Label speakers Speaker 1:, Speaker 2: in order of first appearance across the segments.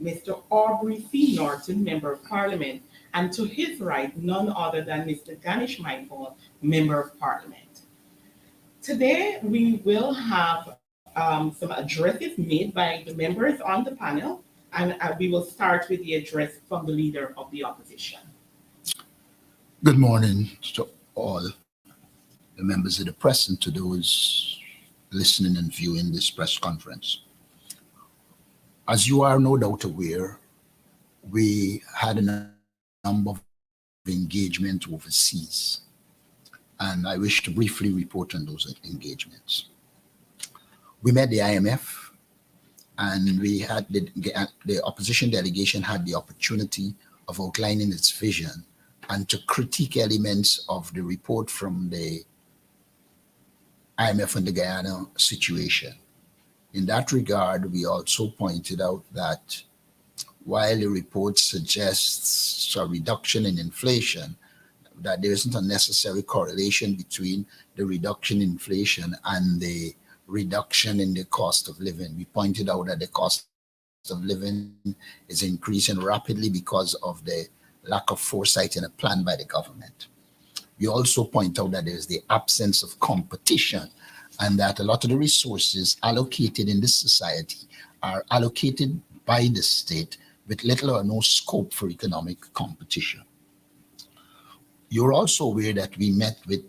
Speaker 1: Mr. Aubrey C. Norton, Member of Parliament, and to his right, none other than Mr. Danish Michael, Member of Parliament. Today, we will have some addresses made by the members on the panel, and we will start with the address from the Leader of the Opposition.
Speaker 2: Good morning to all the members of the press and to those listening and viewing this press conference. As you are no doubt aware, we had a number of engagement overseas, and I wish to briefly report on those engagements. We met the IMF, and we had the opposition delegation had the opportunity of outlining its vision and to critique elements of the report from the IMF on the Guyana situation. In that regard, we also pointed out that while the report suggests a reduction in inflation, that there isn't a necessary correlation between the reduction in inflation and the reduction in the cost of living. We pointed out that the cost of living is increasing rapidly because of the lack of foresight in a plan by the government. We also point out that there is the absence of competition and that a lot of the resources allocated in this society are allocated by the state with little or no scope for economic competition. You're also aware that we met with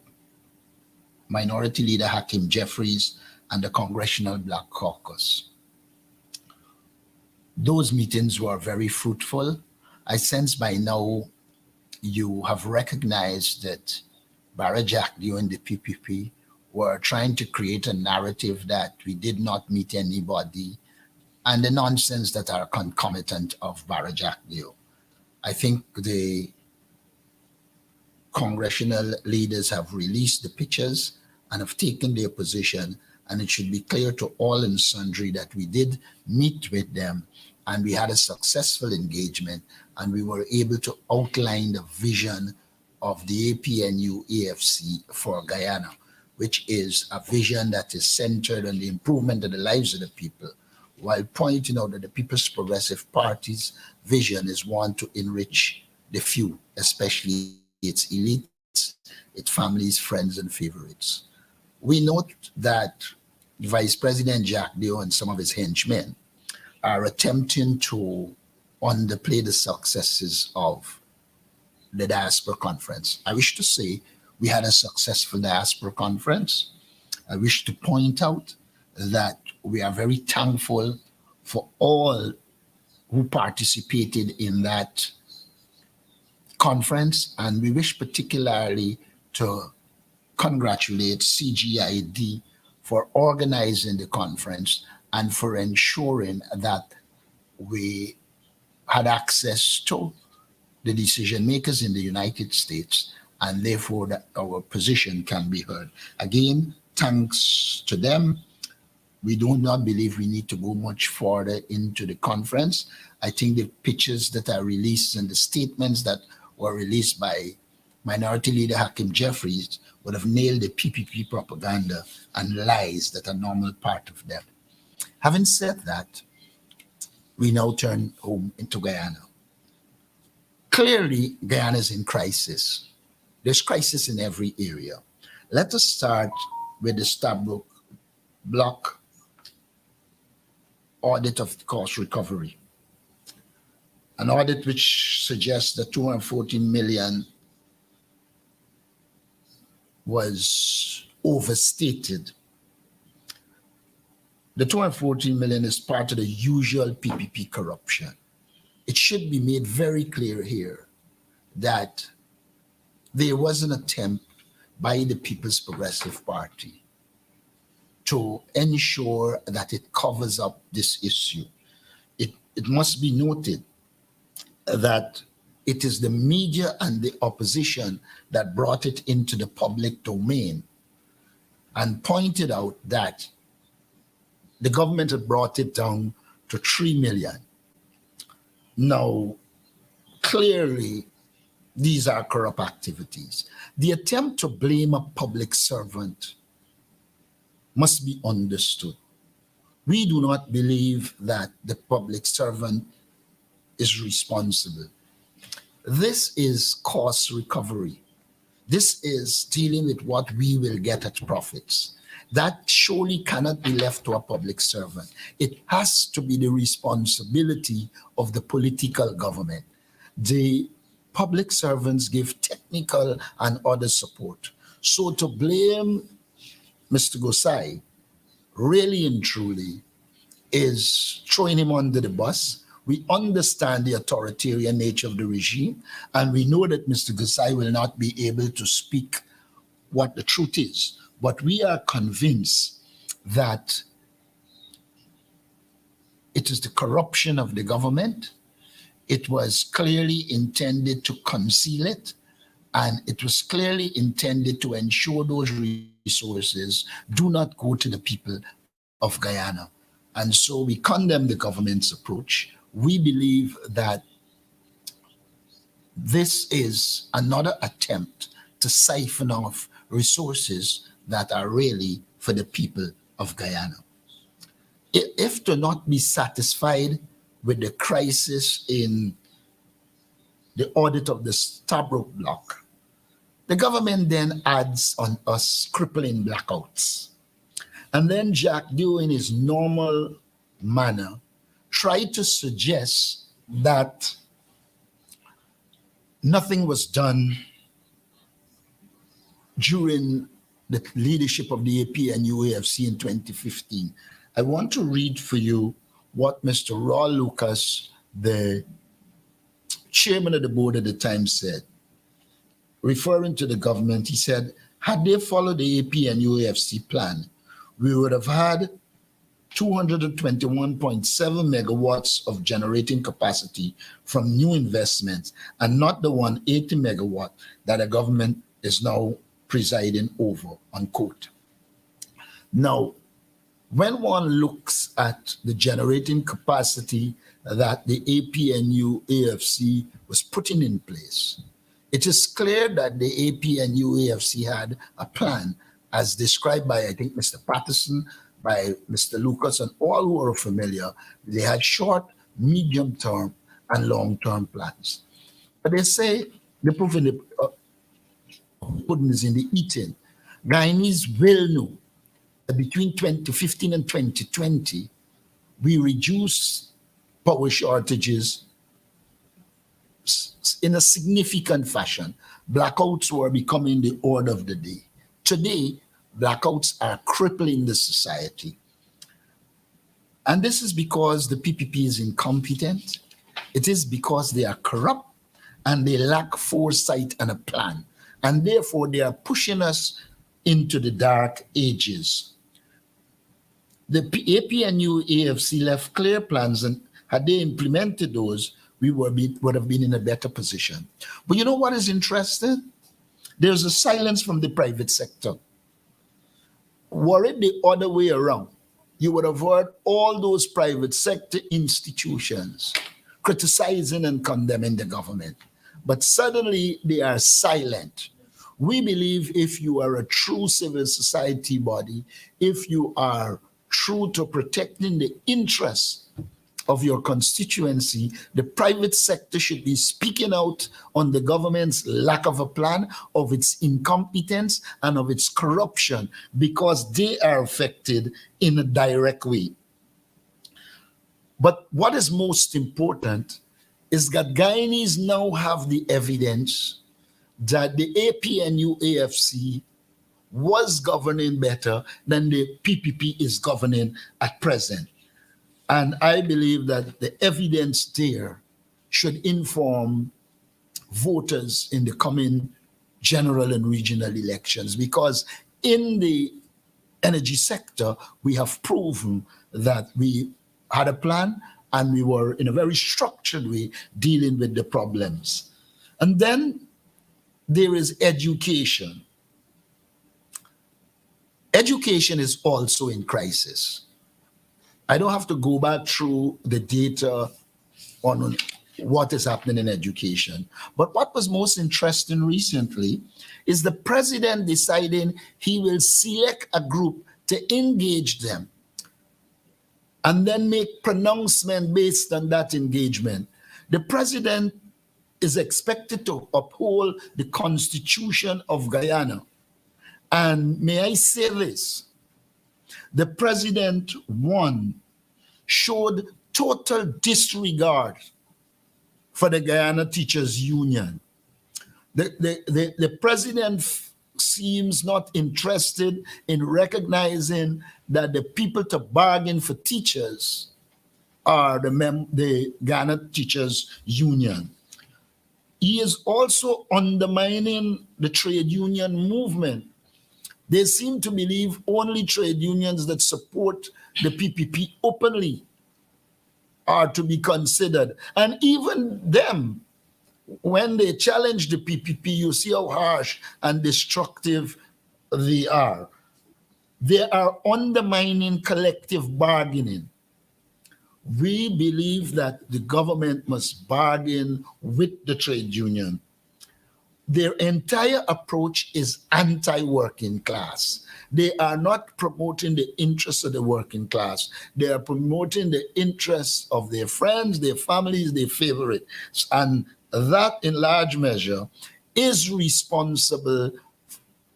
Speaker 2: Minority Leader Hakeem Jeffries and the Congressional Black Caucus. Those meetings were very fruitful. I sense by now you have recognized that Barra Jack Dio and the PPP were trying to create a narrative that we did not meet anybody and the nonsense that are concomitant of Barra Jack Dio. I think the congressional leaders have released the pictures and have taken their position, and it should be clear to all and sundry that we did meet with them and we had a successful engagement and we were able to outline the vision of the APNU AFC for Guyana, which is a vision that is centered on the improvement of the lives of the people, while pointing out that the People's Progressive Party's vision is one to enrich the few, especially its elites, its families, friends, and favorites. We note that Vice President Jack Dio and some of his henchmen are attempting to underplay the successes of the Diaspora Conference. I wish to say we had a successful Diaspora Conference. I wish to point out that we are very thankful for all who participated in that conference, and we wish particularly to congratulate CGID for organizing the conference and for ensuring that we had access to the decision makers in the United States, and therefore that our position can be heard. Again, thanks to them. We do not believe we need to go much further into the conference. I think the pictures that are released and the statements that were released by Minority Leader Hakeem Jeffries would have nailed the PPP propaganda and lies that are normal part of them. Having said that, we now turn home into Guyana. Clearly, Guyana is in crisis. There's crisis in every area. Let us start with the Stabroek Block audit of cost recovery. An audit which suggests that 214 million was overstated. The 214 million is part of the usual PPP corruption. It should be made very clear here that there was an attempt by the People's Progressive Party to ensure that it covers up this issue. It must be noted that it is the media and the opposition that brought it into the public domain and pointed out that the government had brought it down to 3 million. Now, clearly, these are corrupt activities. The attempt to blame a public servant must be understood. We do not believe that the public servant is responsible. This is cost recovery. This is dealing with what we will get at profits. That surely cannot be left to a public servant. It has to be the responsibility of the political government. The public servants give technical and other support. So to blame Mr. Gosai really and truly is throwing him under the bus. We understand the authoritarian nature of the regime, and we know that Mr. Gosai will not be able to speak what the truth is. But we are convinced that it is the corruption of the government. It was clearly intended to conceal it, and it was clearly intended to ensure those resources do not go to the people of Guyana. And so we condemn the government's approach. We believe that this is another attempt to siphon off resources that are really for the people of Guyana. If to not be satisfied with the crisis in the audit of the Stabroek block, the government then adds on us crippling blackouts. And then Jack Dew, in his normal manner, tried to suggest that nothing was done during the leadership of the APNU-AFC in 2015. I want to read for you what Mr. Raul Lucas, the chairman of the board at the time, said. Referring to the government, he said, had they followed the APNU-AFC plan, we would have had 221.7 megawatts of generating capacity from new investments, and not the 180 megawatt that the government is now presiding over, unquote. Now, when one looks at the generating capacity that the APNU-AFC was putting in place, it is clear that the APNU-AFC had a plan, as described by, I think, Mr. Patterson, by Mr. Lucas, and all who are familiar. They had short, medium-term, and long-term plans. But they say the proof in the pudding is in the eating. Guyanese will know that between 2015 and 2020, we reduced power shortages in a significant fashion. Blackouts were becoming the order of the day. Today, blackouts are crippling the society. And this is because the PPP is incompetent. It is because they are corrupt and they lack foresight and a plan. And therefore, they are pushing us into the dark ages. The APNU-AFC left clear plans, and had they implemented those, we would have been in a better position. But you know what is interesting? There's a silence from the private sector. Were it the other way around, you would have heard all those private sector institutions criticizing and condemning the government. But suddenly they are silent. We believe if you are a true civil society body, if you are true to protecting the interests of your constituency, the private sector should be speaking out on the government's lack of a plan, of its incompetence, and of its corruption, because they are affected in a direct way. But what is most important is that Guyanese now have the evidence that the APNU-AFC was governing better than the PPP is governing at present. And I believe that the evidence there should inform voters in the coming general and regional elections, because in the energy sector, we have proven that we had a plan and we were in a very structured way dealing with the problems. And then there is education. Education is also in crisis. I don't have to go back through the data on what is happening in education. But what was most interesting recently is the president deciding he will select a group to engage them and then make pronouncement based on that engagement. The president is expected to uphold the Constitution of Guyana. And may I say this? The president, one, showed total disregard for the Guyana Teachers Union. The president seems not interested in recognizing that the people to bargain for teachers are the Ghana Teachers Union. He is also undermining the trade union movement. They seem to believe only trade unions that support the PPP openly are to be considered. And even them, when they challenge the PPP, you see how harsh and destructive they are. They are undermining collective bargaining. We believe that the government must bargain with the trade union. Their entire approach is anti-working class. They are not promoting the interests of the working class. They are promoting the interests of their friends, their families, their favorites. And that, in large measure, is responsible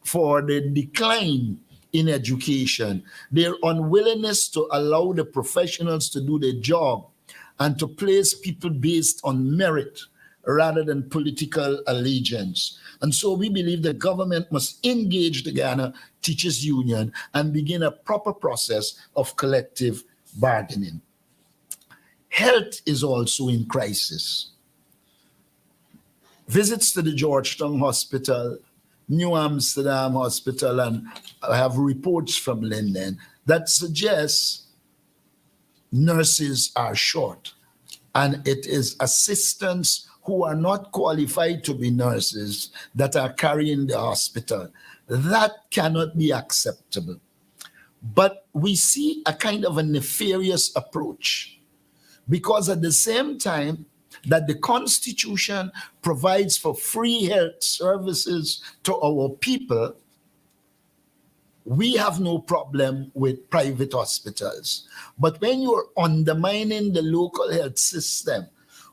Speaker 2: for the decline in education, their unwillingness to allow the professionals to do their job and to place people based on merit rather than political allegiance. And so we believe the government must engage the Ghana Teachers Union and begin a proper process of collective bargaining. Health is also in crisis. Visits to the Georgetown Hospital, New Amsterdam Hospital, and I have reports from Linden that suggests nurses are short, and it is assistants who are not qualified to be nurses that are carrying the hospital. That cannot be acceptable. But we see a kind of a nefarious approach, because at the same time that the Constitution provides for free health services to our people, we have no problem with private hospitals. But when you're undermining the local health system,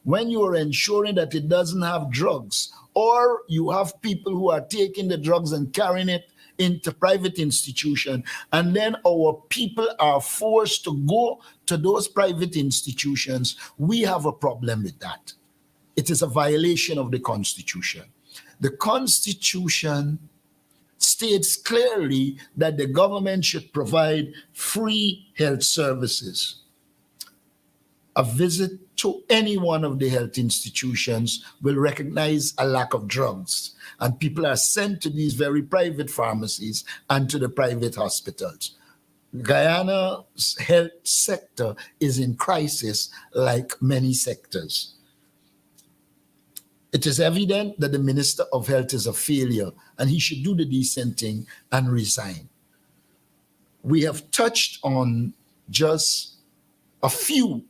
Speaker 2: when you're ensuring that it doesn't have drugs, or you have people who are taking the drugs and carrying it into private institution, and then our people are forced to go to those private institutions, we have a problem with that. It is a violation of the Constitution. The Constitution states clearly that the government should provide free health services. A visit to any one of the health institutions will recognize a lack of drugs, and people are sent to these very private pharmacies and to the private hospitals. Guyana's health sector is in crisis like many sectors. It is evident that the Minister of Health is a failure, and he should do the decent thing and resign. We have touched on just a few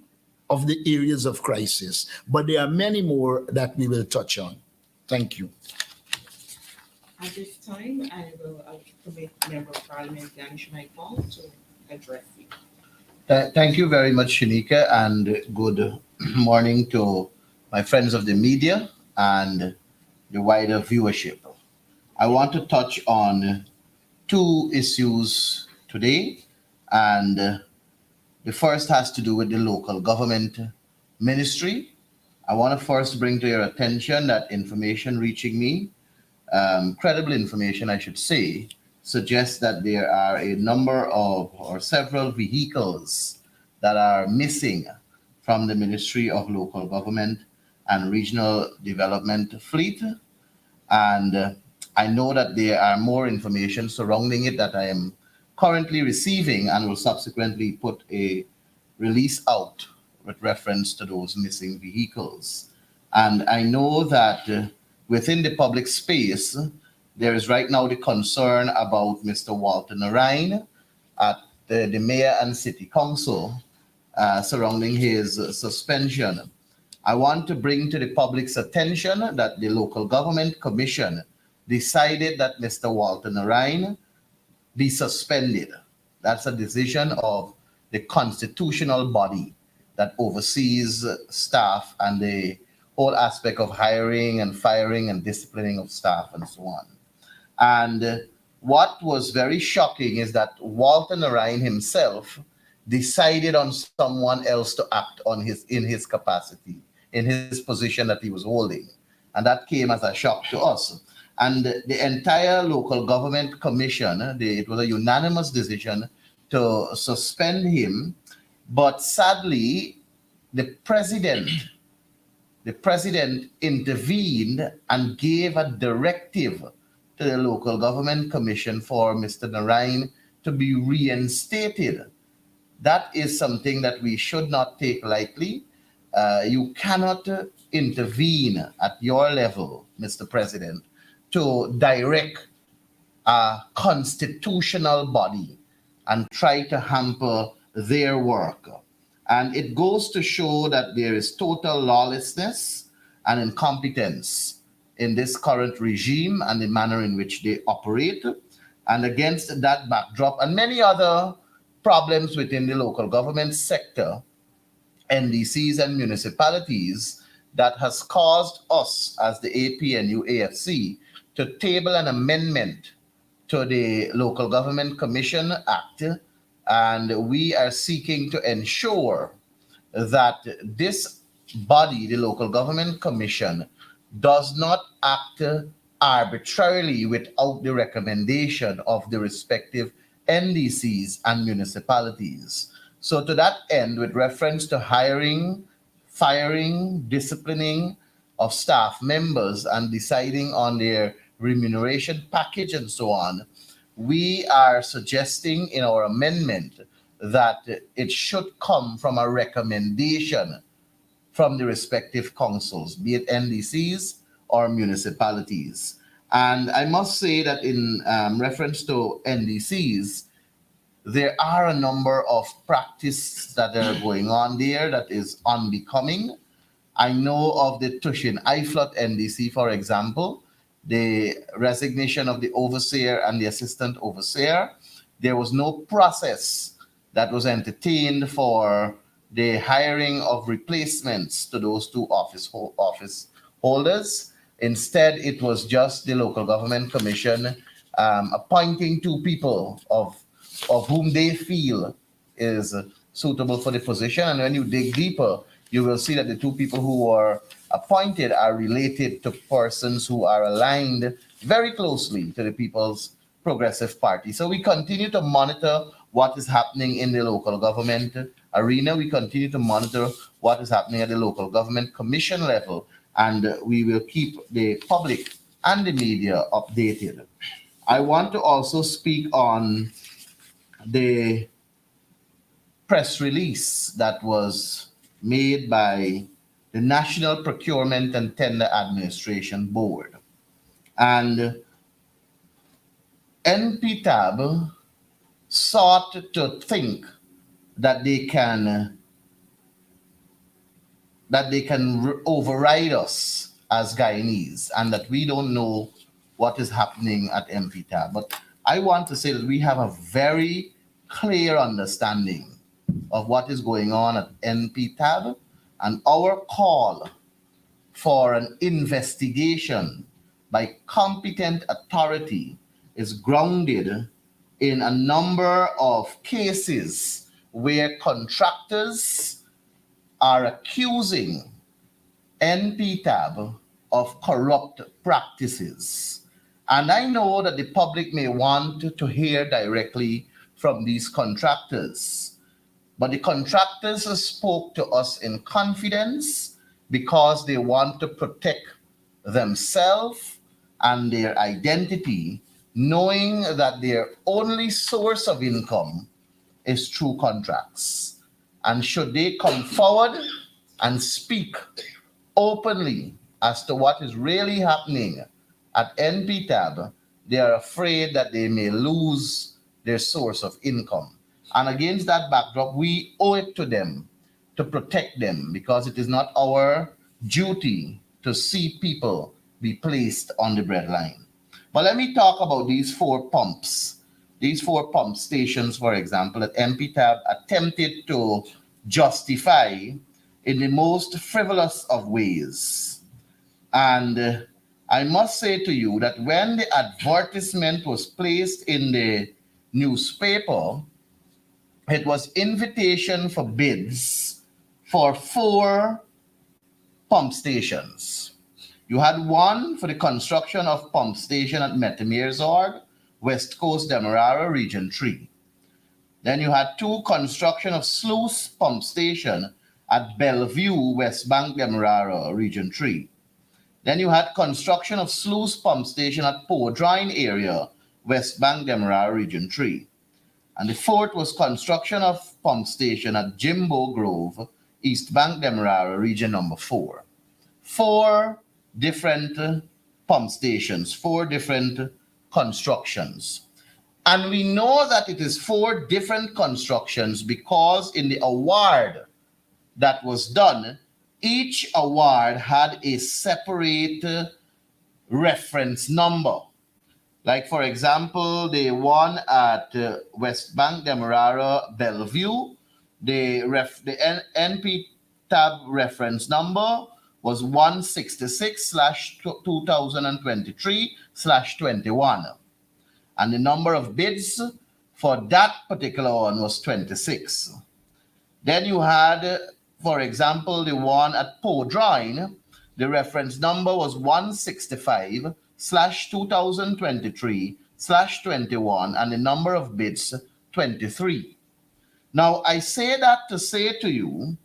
Speaker 2: of the areas of crisis, but there are many more that we will touch on. Thank you.
Speaker 1: At this time, I will permit Member of Parliament Ganesh Michael to address you.
Speaker 3: Thank you very much, Shanika, and good morning to my friends of the media and the wider viewership. I want to touch on two issues today, and the first has to do with the local government ministry. I want to first bring to your attention that information reaching me, credible information, I should say, suggests that there are a number of or several vehicles that are missing from the Ministry of Local Government and Regional Development fleet. And I know that there are more information surrounding it that I am currently receiving and will subsequently put a release out with reference to those missing vehicles. And I know that within the public space, there is right now the concern about Mr. Walter Narain at the Mayor and City Council surrounding his suspension. I want to bring to the public's attention that the Local Government Commission decided that Mr. Walter Narain be suspended. That's a decision of the constitutional body. that oversees staff and the whole aspect of hiring and firing and disciplining of staff and so on. And what was very shocking is that Walter Narayan himself decided on someone else to act on in his capacity, in his position that he was holding. And that came as a shock to us. And the entire local government commission, it was a unanimous decision to suspend him. But sadly, the president intervened and gave a directive to the local government commission for Mr. Narayan to be reinstated. That is something that we should not take lightly. You cannot intervene at your level, Mr. President, to direct a constitutional body and try to hamper their work. And it goes to show that there is total lawlessness and incompetence in this current regime and the manner in which they operate. And against that backdrop and many other problems within the local government sector, NDCs and municipalities, that has caused us as the APNU AFC to table an amendment to the Local Government Commission Act, and we are seeking to ensure that this body, the Local Government Commission, does not act arbitrarily without the recommendation of the respective NDCs and municipalities. So to that end, with reference to hiring, firing, disciplining of staff members and deciding on their remuneration package and so on, we are suggesting in our amendment that it should come from a recommendation from the respective councils, be it NDCs or municipalities. And I must say that in reference to NDCs, there are a number of practices that are going on there that is unbecoming. I know of the Tushin Iflot NDC, for example, the resignation of the overseer and the assistant overseer. There was no process that was entertained for the hiring of replacements to those two office holders. Instead, it was just the Local Government Commission appointing two people of whom they feel is suitable for the position. And when you dig deeper, you will see that the two people who were appointed are related to persons who are aligned very closely to the People's Progressive Party. So we continue to monitor what is happening in the local government arena. We continue to monitor what is happening at the Local Government Commission level, and we will keep the public and the media updated. I want to also speak on the press release that was made by the National Procurement and Tender Administration Board. And NPTAB sought to think that they can override us as Guyanese and that we don't know what is happening at NPTAB. But I want to say that we have a very clear understanding of what is going on at NPTAB, and our call for an investigation by competent authority is grounded in a number of cases where contractors are accusing NPTAB of corrupt practices. And I know that the public may want to hear directly from these contractors, but the contractors spoke to us in confidence because they want to protect themselves and their identity, knowing that their only source of income is through contracts. And should they come forward and speak openly as to what is really happening at NPTAB, they are afraid that they may lose their source of income. And against that backdrop, we owe it to them to protect them, because it is not our duty to see people be placed on the breadline. But let me talk about these four pumps. These four pump stations, for example, that NPTAB attempted to justify in the most frivolous of ways. And I must say to you that when the advertisement was placed in the newspaper, it was invitation for bids for 4 pump stations. You had one for the construction of pump station at Metamirsorg, West Coast Demerara, Region 3. Then you had 2 construction of sluice pump station at Bellevue, West Bank Demerara, Region 3. Then you had construction of sluice pump station at Port-Dryne area, West Bank Demerara, Region 3. And the 4th was construction of pump station at Jimbo Grove, East Bank Demerara, Region number 4. 4 different pump stations, 4 different constructions. And we know that it is 4 different constructions because in the award that was done, each award had a separate reference number. Like, for example, the one at West Bank Demerara, Bellevue, the NP tab reference number was 166/2023/21. And the number of bids for that particular one was 26. Then you had, for example, the one at Port-Dryne, the reference number was 165/2023/21, and the number of bids 23. Now, I say that to say to you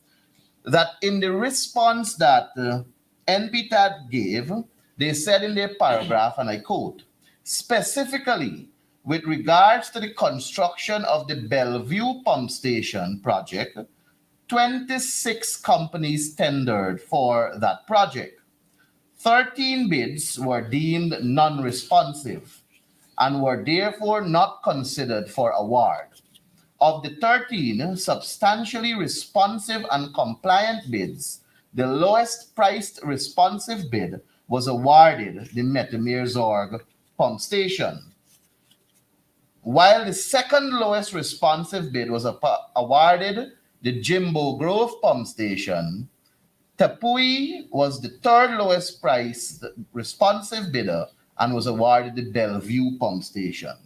Speaker 3: that in the response that NPTAB gave, they said in their paragraph, and I quote, specifically with regards to the construction of the Bellevue pump station project, 26 companies tendered for that project. 13 bids were deemed non-responsive and were therefore not considered for award. Of the 13 substantially responsive and compliant bids, the lowest priced responsive bid was awarded the Metamirsorg pump station, while the second lowest responsive bid was awarded the Jimbo Grove pump station. Tapui was the 3rd lowest priced responsive bidder and was awarded the Bellevue pump station.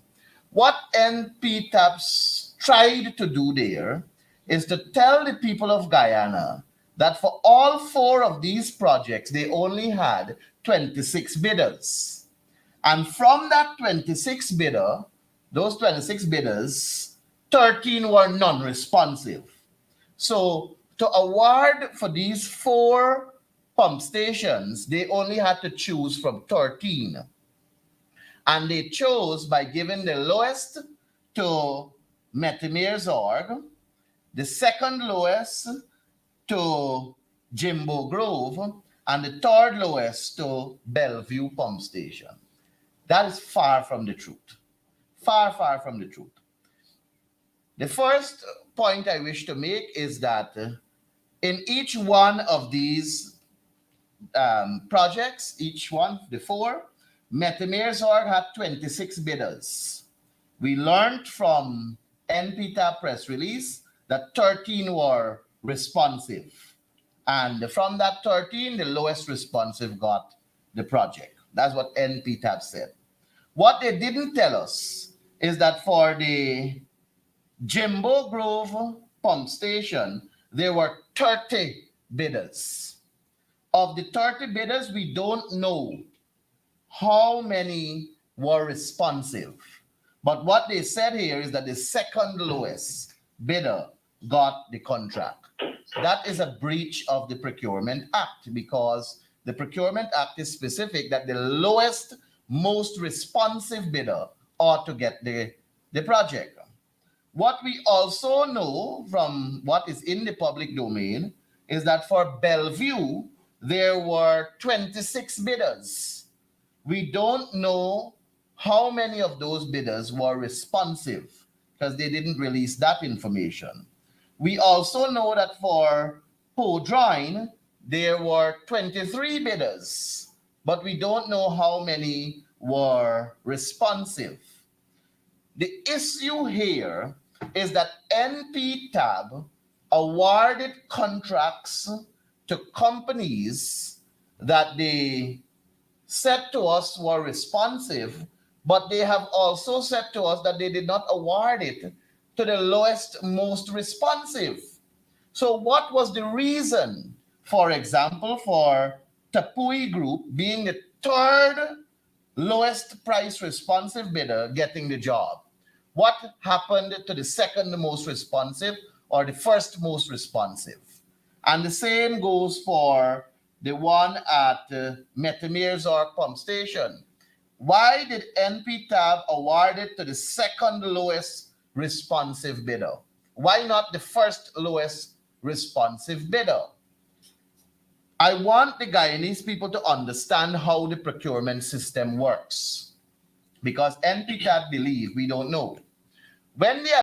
Speaker 3: What NPTAPs tried to do there is to tell the people of Guyana that for all 4 of these projects, they only had 26 bidders. And from that 26 bidder, those 26 bidders, 13 were non-responsive. So to award for these 4 pump stations, they only had to choose from 13. And they chose by giving the lowest to Metamirsorg, the second lowest to Jimbo Grove, and the 3rd lowest to Bellevue pump station. That is far from the truth. Far, far from the truth. The first point I wish to make is that in each one of these projects, each one, the 4, Metamirsorg had 26 bidders. We learned from NPTAB press release that 13 were responsive. And from that 13, the lowest responsive got the project. That's what NPTAB said. What they didn't tell us is that for the Jimbo Grove pump station, there were 30 bidders. Of the 30 bidders, we don't know how many were responsive. But what they said here is that the second lowest bidder got the contract. That is a breach of the Procurement Act, because the Procurement Act is specific that the lowest, most responsive bidder ought to get the project. What we also know from what is in the public domain is that for Bellevue, there were 26 bidders. We don't know how many of those bidders were responsive because they didn't release that information. We also know that for Port-Dryne, there were 23 bidders, but we don't know how many were responsive. The issue here is that NPTAB awarded contracts to companies that they said to us were responsive, but they have also said to us that they did not award it to the lowest, most responsive. So, what was the reason, for example, for Tapui Group being the third lowest price responsive bidder getting the job? What happened to the second most responsive or the first most responsive? And the same goes for the one at Metamir's or Pump Station. Why did NPTAB award it to the second lowest responsive bidder? Why not the first lowest responsive bidder? I want the Guyanese people to understand how the procurement system works, because NPTAB believe we don't know. When the